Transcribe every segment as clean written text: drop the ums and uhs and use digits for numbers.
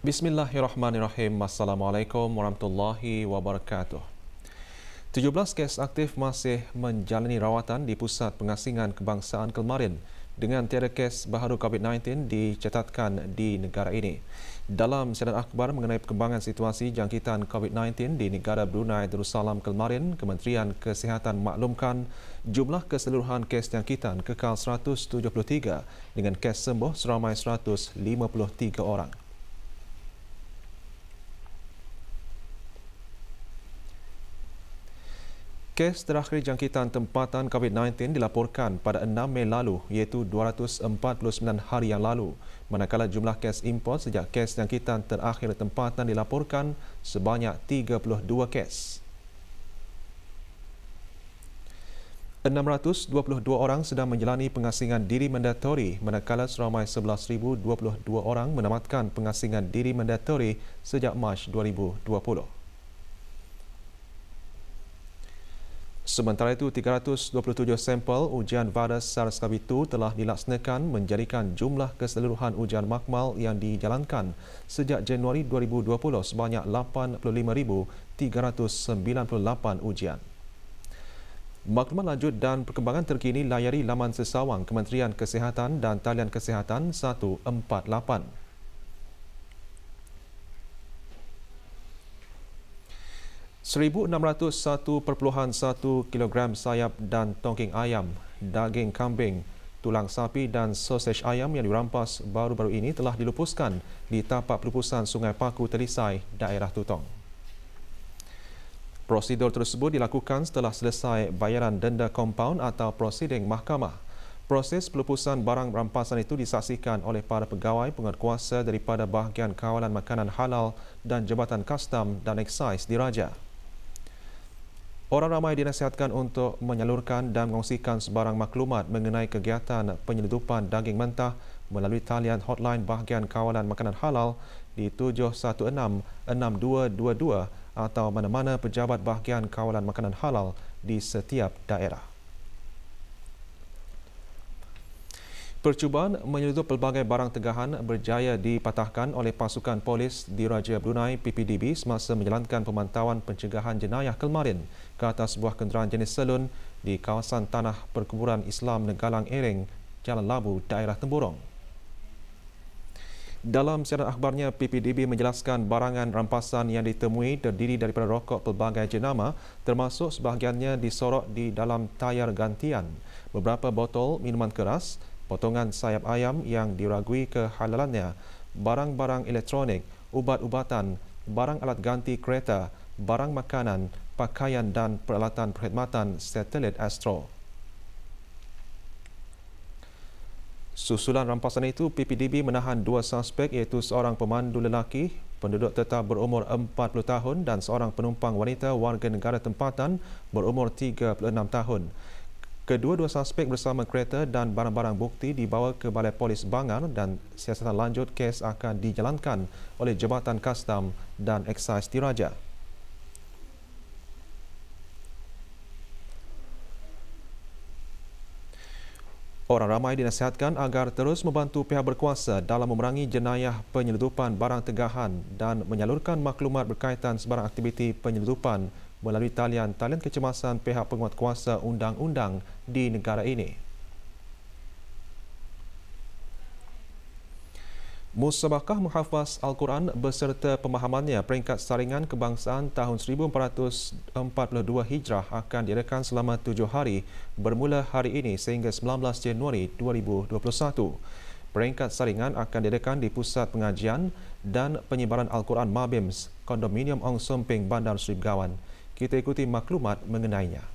Bismillahirrahmanirrahim. Assalamualaikum warahmatullahi wabarakatuh. 17 kes aktif masih menjalani rawatan di Pusat Pengasingan Kebangsaan Kelmarin dengan tiada kes baharu COVID-19 dicatatkan di negara ini. Dalam siaran akhbar mengenai perkembangan situasi jangkitan COVID-19 di negara Brunei Darussalam Kelmarin, Kementerian Kesihatan maklumkan jumlah keseluruhan kes jangkitan kekal 173 dengan kes sembuh seramai 153 orang. Kes terakhir jangkitan tempatan COVID-19 dilaporkan pada 6 Mei lalu iaitu 249 hari yang lalu, manakala jumlah kes import sejak kes jangkitan terakhir tempatan dilaporkan sebanyak 32 kes. 622 orang sedang menjalani pengasingan diri mandatori, manakala seramai 11,022 orang menamatkan pengasingan diri mandatori sejak Mac 2020. Sementara itu, 327 sampel ujian virus SARS-CoV-2 telah dilaksanakan menjadikan jumlah keseluruhan ujian makmal yang dijalankan sejak Januari 2020 sebanyak 85,398 ujian. Maklumat lanjut dan perkembangan terkini layari laman sesawang Kementerian Kesihatan dan talian Kesihatan 148. $1,601.1 kilogram sayap dan tongking ayam, daging kambing, tulang sapi dan sosej ayam yang dirampas baru-baru ini telah dilupuskan di tapak pelupusan Sungai Paku Telisai, daerah Tutong. Prosedur tersebut dilakukan setelah selesai bayaran denda kompaun atau prosiding mahkamah. Proses pelupusan barang rampasan itu disaksikan oleh para pegawai penguatkuasa daripada bahagian kawalan makanan halal dan Jabatan Kastam dan Eksais Diraja. Orang ramai dinasihatkan untuk menyalurkan dan mengongsikan sebarang maklumat mengenai kegiatan penyeludupan daging mentah melalui talian hotline bahagian kawalan makanan halal di 716-6222 atau mana-mana pejabat bahagian kawalan makanan halal di setiap daerah. Percubaan menyeludup pelbagai barang tegahan berjaya dipatahkan oleh pasukan polis Diraja Brunei PPDB semasa menjalankan pemantauan pencegahan jenayah Kelmarin ke atas sebuah kenderaan jenis selun di kawasan Tanah Perkuburan Islam Negalang Ering, Jalan Labu, daerah Temburong. Dalam siaran akhbarnya, PPDB menjelaskan barangan rampasan yang ditemui terdiri daripada rokok pelbagai jenama termasuk sebahagiannya disorok di dalam tayar gantian, beberapa botol minuman keras, potongan sayap ayam yang diragui kehalalannya, barang-barang elektronik, ubat-ubatan, barang alat ganti kereta, barang makanan, pakaian dan peralatan perkhidmatan satelit Astro. Susulan rampasan itu, PPDB menahan dua suspek iaitu seorang pemandu lelaki, penduduk tetap berumur 40 tahun dan seorang penumpang wanita warga negara tempatan berumur 36 tahun. Kedua-dua suspek bersama kereta dan barang-barang bukti dibawa ke Balai Polis Bangar dan siasatan lanjut kes akan dijalankan oleh Jabatan Kastam dan Eksais Diraja. Orang ramai dinasihatkan agar terus membantu pihak berkuasa dalam memerangi jenayah penyeludupan barang tegahan dan menyalurkan maklumat berkaitan sebarang aktiviti penyeludupan melalui talian kecemasan pihak penguatkuasa undang-undang di negara ini. Musabakah Muhafaz Al-Quran beserta pemahamannya peringkat saringan kebangsaan tahun 1442 Hijrah akan diadakan selama 7 hari bermula hari ini sehingga 19 Januari 2021. Peringkat saringan akan diadakan di Pusat Pengajian dan Penyebaran Al-Quran Mabims, Kondominium Ong Somping, Bandar Seri Begawan. Kita ikuti maklumat mengenainya.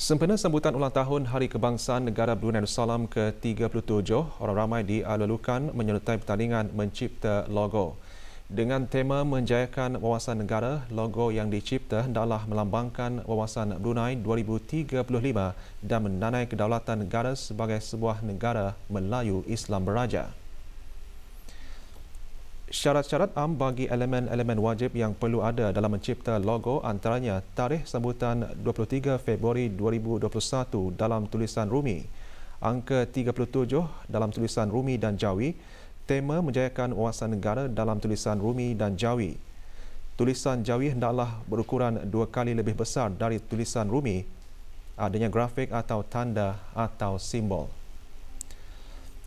Sempena sambutan ulang tahun Hari Kebangsaan Negara Brunei Darussalam ke-37, orang ramai dialulukan menyertai pertandingan mencipta logo. Dengan tema menjayakan wawasan negara, logo yang dicipta hendaklah melambangkan wawasan Brunei 2035 dan mendanai kedaulatan negara sebagai sebuah negara Melayu Islam beraja. Syarat-syarat am bagi elemen-elemen wajib yang perlu ada dalam mencipta logo antaranya tarikh sambutan 23 Februari 2021 dalam tulisan Rumi, angka 37 dalam tulisan Rumi dan Jawi, tema menjayakan wawasan negara dalam tulisan Rumi dan Jawi. Tulisan Jawi hendaklah berukuran 2 kali lebih besar dari tulisan Rumi, adanya grafik atau tanda atau simbol.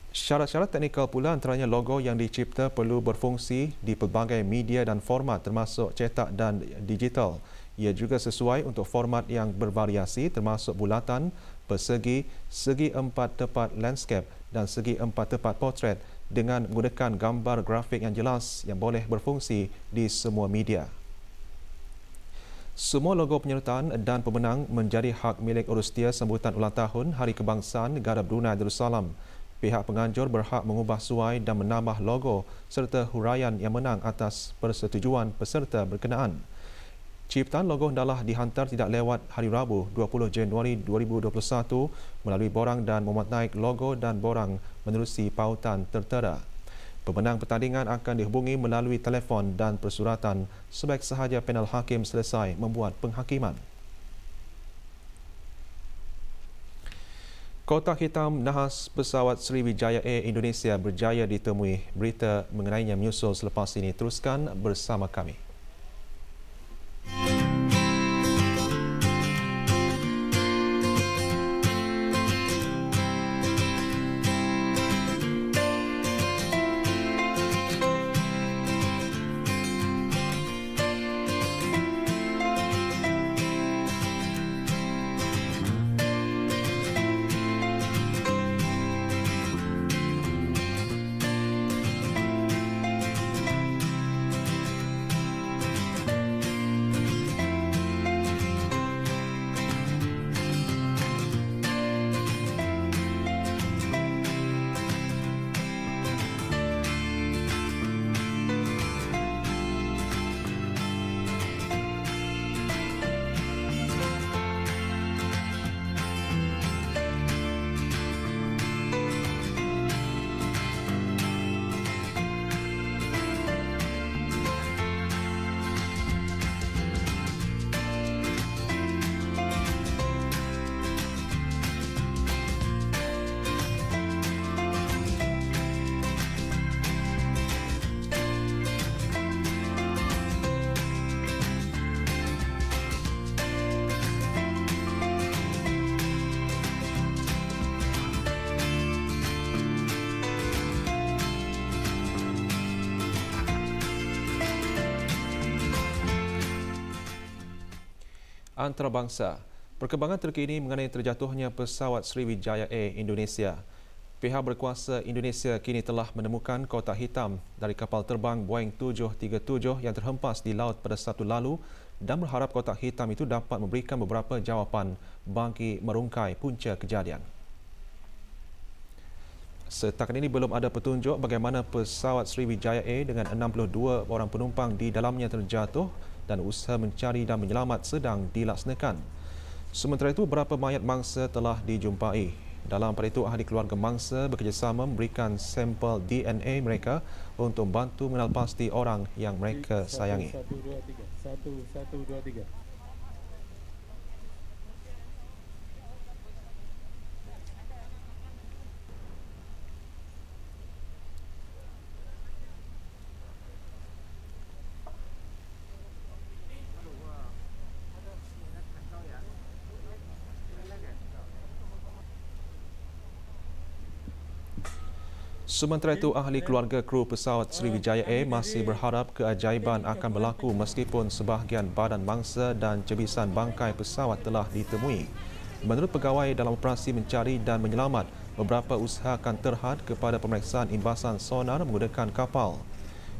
Syarat-syarat teknikal pula antaranya logo yang dicipta perlu berfungsi di pelbagai media dan format termasuk cetak dan digital. Ia juga sesuai untuk format yang bervariasi termasuk bulatan, persegi, segi empat tepat landscape dan segi empat tepat portrait dengan menggunakan gambar grafik yang jelas yang boleh berfungsi di semua media. Semua logo penyertaan dan pemenang menjadi hak milik urustia sambutan ulang tahun Hari Kebangsaan Negara Brunei Darussalam. Pihak penganjur berhak mengubah suai dan menambah logo serta huraian yang menang atas persetujuan peserta berkenaan. Ciptaan logo hendaklah dihantar tidak lewat hari Rabu 20 Januari 2021 melalui borang dan memuat naik logo dan borang menerusi pautan tertera. Pemenang pertandingan akan dihubungi melalui telefon dan persuratan sebaik sahaja panel hakim selesai membuat penghakiman. Kotak hitam nahas pesawat Sriwijaya Air Indonesia berjaya ditemui. Berita mengenainya menyusul selepas ini. Teruskan bersama kami. Antarabangsa. Perkembangan terkini mengenai terjatuhnya pesawat Sriwijaya Air Indonesia. Pihak berkuasa Indonesia kini telah menemukan kotak hitam dari kapal terbang Boeing 737 yang terhempas di laut pada Sabtu lalu dan berharap kotak hitam itu dapat memberikan beberapa jawapan bagi merungkai punca kejadian. Setakat ini belum ada petunjuk bagaimana pesawat Sriwijaya Air dengan 62 orang penumpang di dalamnya terjatuh dan usaha mencari dan menyelamat sedang dilaksanakan. Sementara itu, beberapa mayat mangsa telah dijumpai. Dalam pada itu, ahli keluarga mangsa bekerjasama memberikan sampel DNA mereka untuk membantu mengenal pasti orang yang mereka sayangi. 1123. Sementara itu, ahli keluarga kru pesawat Sriwijaya Air masih berharap keajaiban akan berlaku meskipun sebahagian badan mangsa dan cebisan bangkai pesawat telah ditemui. Menurut pegawai dalam operasi mencari dan menyelamat, beberapa usaha akan terhad kepada pemeriksaan imbasan sonar menggunakan kapal.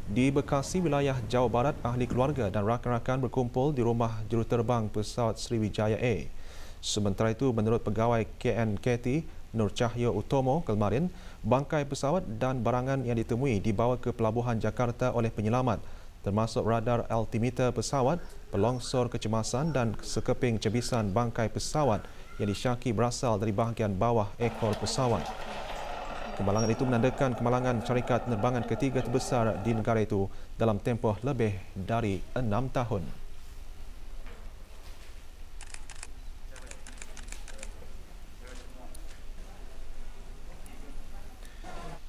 Di Bekasi, wilayah Jawa Barat, ahli keluarga dan rakan-rakan berkumpul di rumah juruterbang pesawat Sriwijaya Air. Sementara itu, menurut pegawai KNKT Nur Cahyo Utomo Kelmarin, bangkai pesawat dan barangan yang ditemui dibawa ke Pelabuhan Jakarta oleh penyelamat, termasuk radar altimeter pesawat, pelongsor kecemasan dan sekeping cebisan bangkai pesawat yang disyaki berasal dari bahagian bawah ekor pesawat. Kemalangan itu menandakan kemalangan syarikat penerbangan ketiga terbesar di negara itu dalam tempoh lebih dari 6 tahun.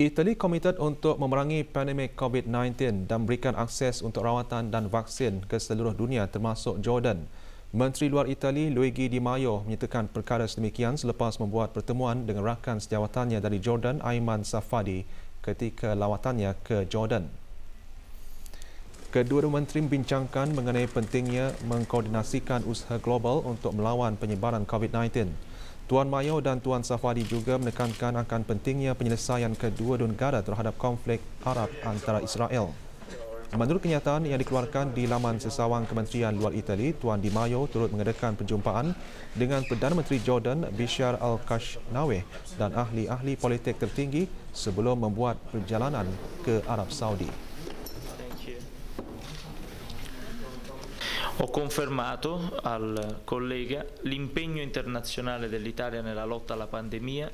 Itali komited untuk memerangi pandemik COVID-19 dan memberikan akses untuk rawatan dan vaksin ke seluruh dunia termasuk Jordan. Menteri Luar Itali Luigi Di Maio menyatakan perkara sedemikian selepas membuat pertemuan dengan rakan sejawatannya dari Jordan Aiman Safadi ketika lawatannya ke Jordan. Kedua-dua menteri membincangkan mengenai pentingnya mengkoordinasikan usaha global untuk melawan penyebaran COVID-19. Tuan Mayo dan Tuan Safadi juga menekankan akan pentingnya penyelesaian kedua-dua negara terhadap konflik Arab antara Israel. Menurut kenyataan yang dikeluarkan di laman sesawang Kementerian Luar Itali, Tuan Di Maio turut mengadakan perjumpaan dengan Perdana Menteri Jordan Bishar Al-Kashnaweh dan ahli-ahli politik tertinggi sebelum membuat perjalanan ke Arab Saudi. Ho confermato al collega l'impegno internazionale dell'Italia nella lotta alla pandemia.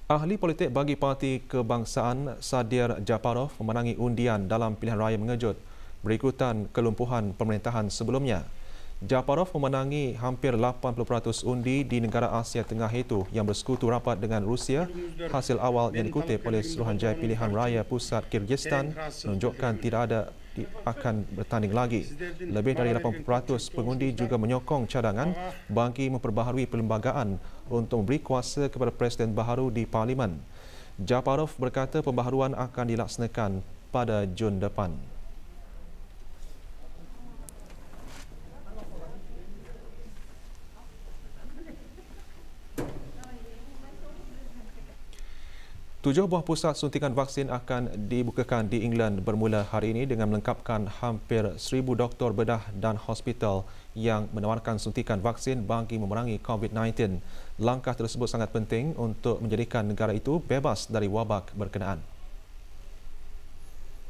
Ahli politik bagi Parti Kebangsaan Sadir Japarov memenangi undian dalam pilihan raya mengejut berikutan kelumpuhan pemerintahan sebelumnya. Japarov memenangi hampir 80% undi di negara Asia Tengah itu yang bersekutu rapat dengan Rusia. Hasil awal yang dikutip oleh Suruhanjaya Pilihan Raya Pusat Kyrgyzstan menunjukkan tidak ada akan bertanding lagi. Lebih dari 80% pengundi juga menyokong cadangan bagi memperbaharui perlembagaan untuk memberi kuasa kepada Presiden baharu di Parlimen. Japarov berkata pembaharuan akan dilaksanakan pada Jun depan. Tujuh buah pusat suntikan vaksin akan dibukakan di England bermula hari ini dengan melengkapkan hampir 1,000 doktor bedah dan hospital yang menawarkan suntikan vaksin bagi memerangi COVID-19. Langkah tersebut sangat penting untuk menjadikan negara itu bebas dari wabak berkenaan.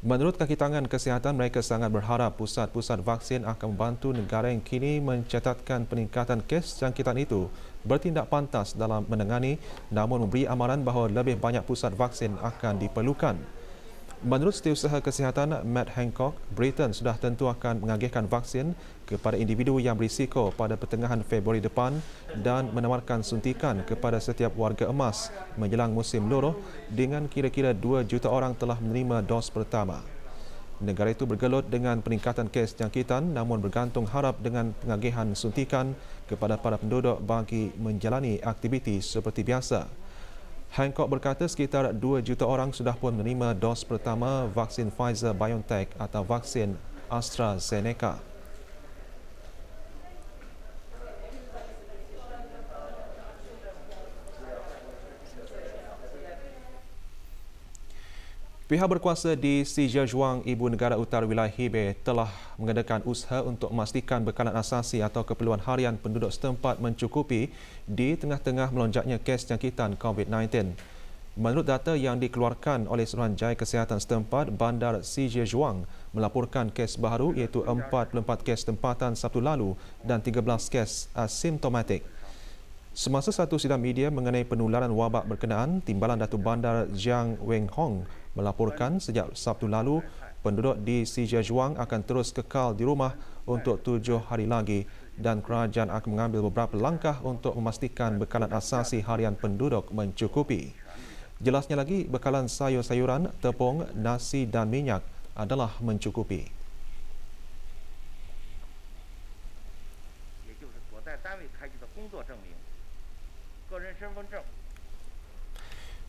Menurut kaki tangan kesihatan, mereka sangat berharap pusat-pusat vaksin akan membantu negara yang kini mencatatkan peningkatan kes jangkitan itu bertindak pantas dalam menangani, namun memberi amaran bahawa lebih banyak pusat vaksin akan diperlukan. Menurut Setiausaha Kesihatan Matt Hancock, Britain sudah tentu akan mengagihkan vaksin kepada individu yang berisiko pada pertengahan Februari depan dan menawarkan suntikan kepada setiap warga emas menjelang musim luruh dengan kira-kira 2 juta orang telah menerima dos pertama. Negara itu bergelut dengan peningkatan kes jangkitan namun bergantung harap dengan pengagihan suntikan kepada para penduduk bagi menjalani aktiviti seperti biasa. Hancock berkata sekitar 2 juta orang sudah pun menerima dos pertama vaksin Pfizer-BioNTech atau vaksin AstraZeneca. Pihak berkuasa di Zhejiang, ibu negara utara wilayah Hebei, telah mengadakan usaha untuk memastikan bekalan asasi atau keperluan harian penduduk setempat mencukupi di tengah-tengah melonjaknya kes jangkitan COVID-19. Menurut data yang dikeluarkan oleh Suruhanjaya Kesihatan setempat, bandar Zhejiang melaporkan kes baharu iaitu 44 kes tempatan Sabtu lalu dan 13 kes asimptomatik. Semasa satu sidang media mengenai penularan wabak berkenaan, Timbalan Datuk Bandar Jiang Wenhong melaporkan sejak Sabtu lalu penduduk di Zhejiang akan terus kekal di rumah untuk 7 hari lagi dan kerajaan akan mengambil beberapa langkah untuk memastikan bekalan asasi harian penduduk mencukupi. Jelasnya lagi, bekalan sayur-sayuran, tepung, nasi dan minyak adalah mencukupi.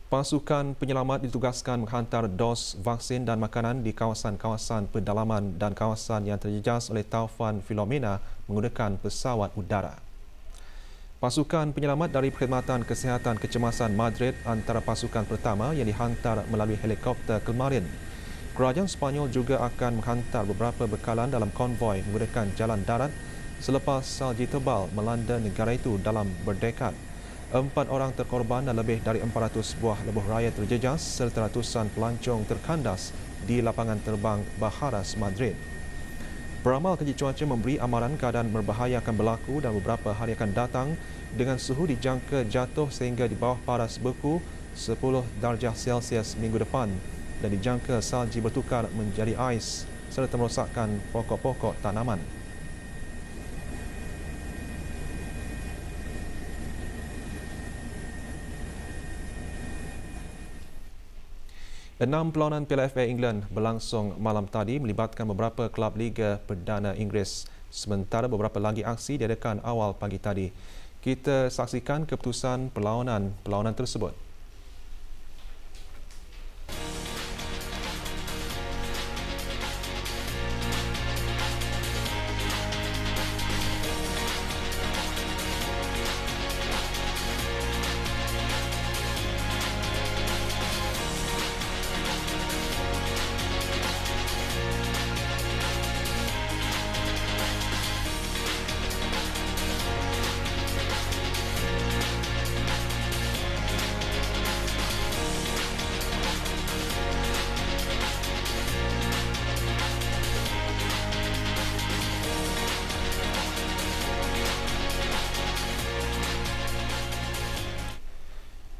Pasukan penyelamat ditugaskan menghantar dos vaksin dan makanan di kawasan-kawasan pedalaman dan kawasan yang terjejas oleh taufan Filomena menggunakan pesawat udara. Pasukan penyelamat dari Perkhidmatan Kesihatan Kecemasan Madrid antara pasukan pertama yang dihantar melalui helikopter kemarin. Kerajaan Sepanyol juga akan menghantar beberapa bekalan dalam konvoi menggunakan jalan darat selepas salji tebal melanda negara itu dalam berdekad. 4 orang terkorban dan lebih dari 400 buah lebuh raya terjejas serta ratusan pelancong terkandas di lapangan terbang Baharas, Madrid. Peramal Kejut Cuaca memberi amaran keadaan berbahaya akan berlaku dalam beberapa hari akan datang dengan suhu dijangka jatuh sehingga di bawah paras beku 10 darjah Celsius minggu depan dan dijangka salji bertukar menjadi ais serta merosakkan pokok-pokok tanaman. Enam perlawanan Piala FA England berlangsung malam tadi melibatkan beberapa kelab Liga Perdana Inggeris. Sementara beberapa lagi aksi diadakan awal pagi tadi. Kita saksikan keputusan perlawanan tersebut.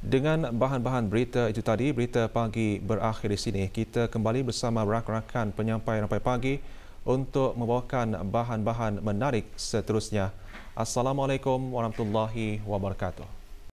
Dengan bahan-bahan berita itu tadi, berita pagi berakhir di sini. Kita kembali bersama rakan-rakan penyampai rampai pagi untuk membawakan bahan-bahan menarik seterusnya. Assalamualaikum warahmatullahi wabarakatuh.